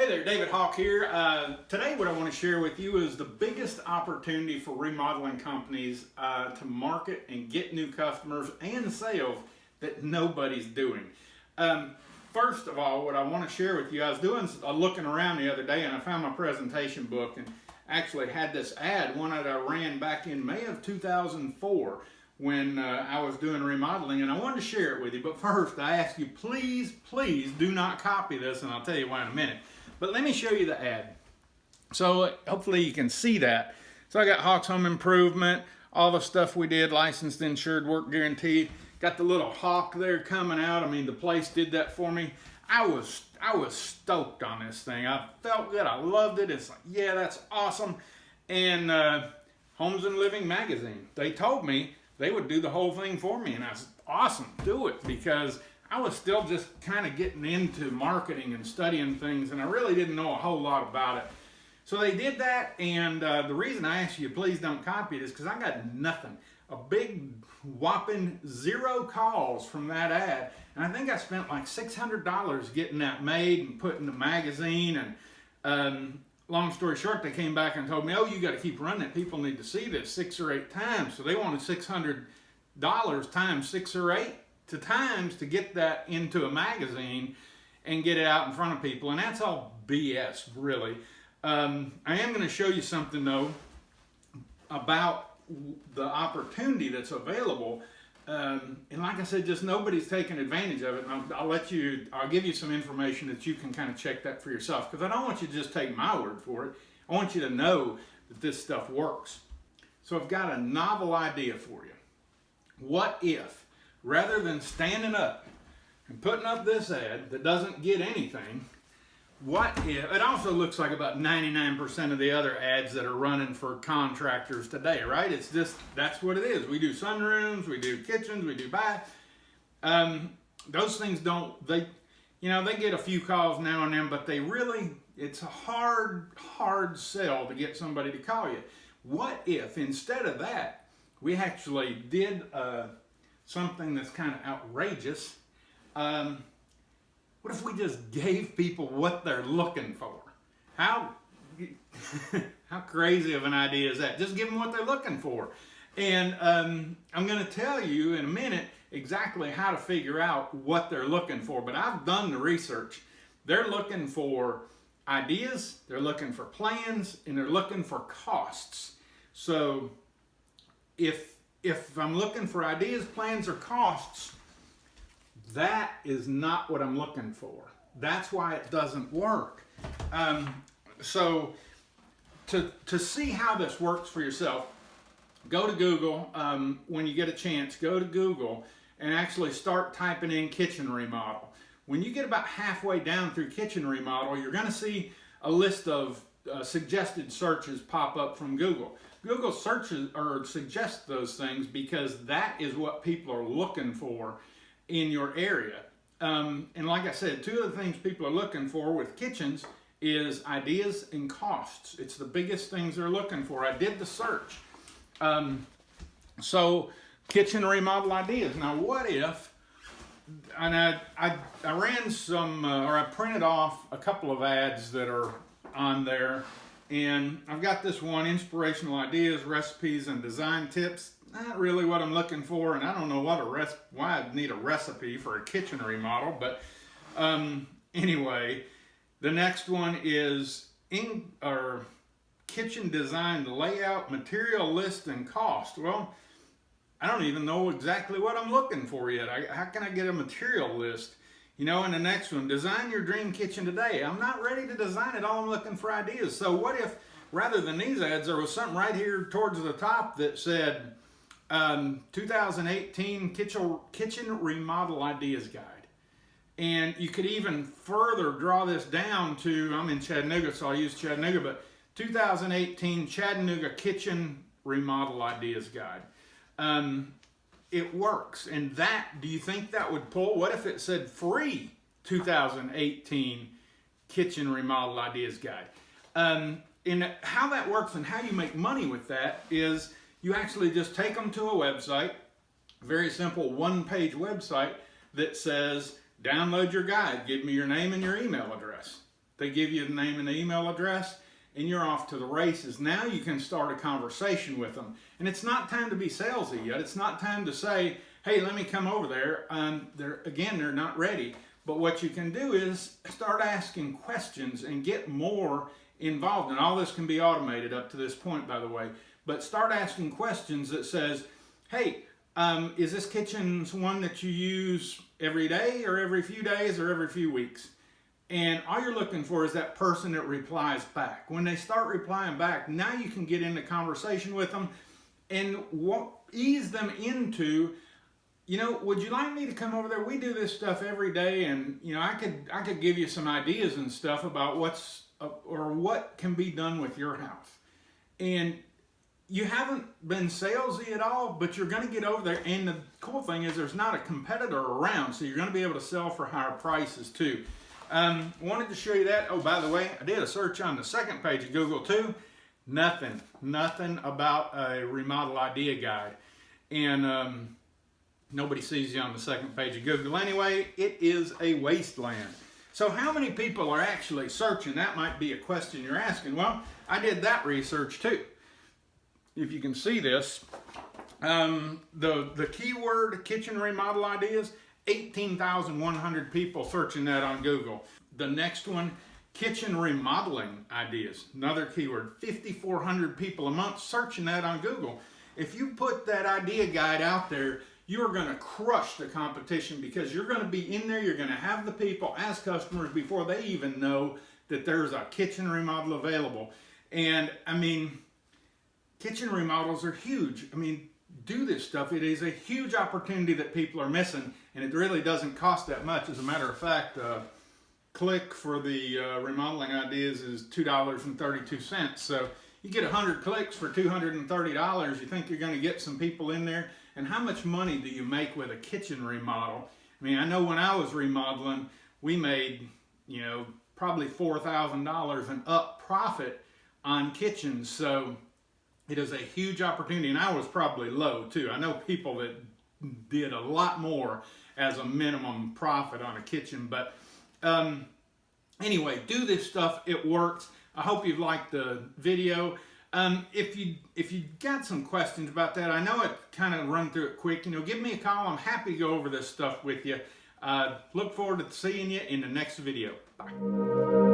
Hey there, David Hawke here. Today what I want to share with you is the biggest opportunity for remodeling companies to market and get new customers and sales that nobody's doing. First of all, what I want to share with you, I was doing looking around the other day and I found my presentation book and actually had this ad, one that I ran back in May of 2004 when I was doing remodeling, and I wanted to share it with you. But first, I ask you, please do not copy this, and I'll tell you why in a minute. But let me show you the ad. So hopefully you can see that. So I got Hawke's Home Improvement, all the stuff we did, licensed, insured, work guaranteed. Got the little hawk there coming out. I mean, the place did that for me. I was stoked on this thing. I felt good. I loved it. It's like, yeah, that's awesome. And Homes and Living magazine, they told me they would do the whole thing for me, and I said, awesome, do it, because I was still just kind of getting into marketing and studying things, and I really didn't know a whole lot about it. So they did that, and the reason I asked you please don't copy it is because I got nothing. A big whopping 0 calls from that ad, and I think I spent like $600 getting that made and put in the magazine. And long story short, they came back and told me, oh, you got to keep running it. People need to see this 6 or 8 times. So they wanted $600 times 6 or 8 times to get that into a magazine and get it out in front of people. And that's all BS, really. I am going to show you something, though, about the opportunity that's available. And like I said, just nobody's taking advantage of it. And I'll give you some information that you can kind of check that for yourself, because I don't want you to just take my word for it. I want you to know that this stuff works. So I've got a novel idea for you. What if, rather than standing up and putting up this ad that doesn't get anything, what if, it also looks like about 99% of the other ads that are running for contractors today, right? It's just, that's what it is. We do sunrooms, we do kitchens, we do bath. Those things they get a few calls now and then, but it's a hard sell to get somebody to call you. What if, instead of that, we actually did something that's kind of outrageous? What if we just gave people what they're looking for? How crazy of an idea is that? Just give them what they're looking for. And I'm going to tell you in a minute exactly how to figure out what they're looking for. But I've done the research. They're looking for ideas, they're looking for plans, and they're looking for costs. So if I'm looking for ideas, plans, or costs, that is not what I'm looking for. That's why it doesn't work. So to see how this works for yourself, go to Google. When you get a chance, go to Google and actually start typing in kitchen remodel. When you get about halfway down through kitchen remodel, you're going to see a list of suggested searches pop up from Google. Google searches or suggests those things because that is what people are looking for in your area. And like I said, 2 of the things people are looking for with kitchens is ideas and costs. It's the biggest things they're looking for. I did the search. So kitchen remodel ideas. Now what if, and I ran some, or I printed off a couple of ads that are on there, and I've got this one, inspirational ideas, recipes, and design tips. Not really what I'm looking for, and I don't know why I'd need a recipe for a kitchen remodel, but anyway, the next one is kitchen design layout, material list, and cost. Well, I don't even know exactly what I'm looking for yet. How can I get a material list? And the next one, design your dream kitchen today. I'm not ready to design it. All I'm looking for ideas. So what if, rather than these ads, there was something right here towards the top that said, 2018 kitchen remodel ideas guide. And you could even further draw this down to, I'm in Chattanooga, so I'll use Chattanooga, but 2018 Chattanooga kitchen remodel ideas guide. It works. And do you think that would pull? What if it said free 2018 kitchen remodel ideas guide? And how that works and how you make money with that is, you actually just take them to a website, very simple 1-page website that says, download your guide, give me your name and your email address. They give you the name and the email address, and you're off to the races. Now you can start a conversation with them. And it's not time to be salesy yet. It's not time to say, hey, let me come over there. They're not ready. But what you can do is start asking questions and get more involved. And all this can be automated up to this point, by the way. But start asking questions that says, hey, is this kitchen one that you use every day or every few days or every few weeks? And all you're looking for is that person that replies back. When they start replying back, now you can get into conversation with them and ease them into, would you like me to come over there? We do this stuff every day, and I could give you some ideas and stuff about what can be done with your house. And you haven't been salesy at all, but you're going to get over there. And the cool thing is there's not a competitor around, so you're going to be able to sell for higher prices too. Wanted to show you that. Oh, by the way, I did a search on the second page of Google too. Nothing about a remodel idea guide. And nobody sees you on the second page of Google anyway. It is a wasteland. So how many people are actually searching? That might be a question you're asking. Well, I did that research too. If you can see this, the keyword kitchen remodel ideas, 18,100 people searching that on Google. The next one, kitchen remodeling ideas, another keyword, 5,400 people a month searching that on Google. If you put that idea guide out there, you're going to crush the competition, because you're going to be in there, you're going to have the people as customers before they even know that there's a kitchen remodel available. And I mean, kitchen remodels are huge. I mean, do this stuff. It is a huge opportunity that people are missing, and it really doesn't cost that much. As a matter of fact, click for the remodeling ideas is $2.32. So you get 100 clicks for $230. You think you're going to get some people in there? And how much money do you make with a kitchen remodel? I mean, I know when I was remodeling, we made, probably $4,000 in up profit on kitchens. So it is a huge opportunity, and I was probably low too. I know people that did a lot more as a minimum profit on a kitchen, but anyway, do this stuff. It works. I hope you've liked the video. If you got some questions about that, I know it kind of run through it quick. Give me a call. I'm happy to go over this stuff with you. Look forward to seeing you in the next video. Bye.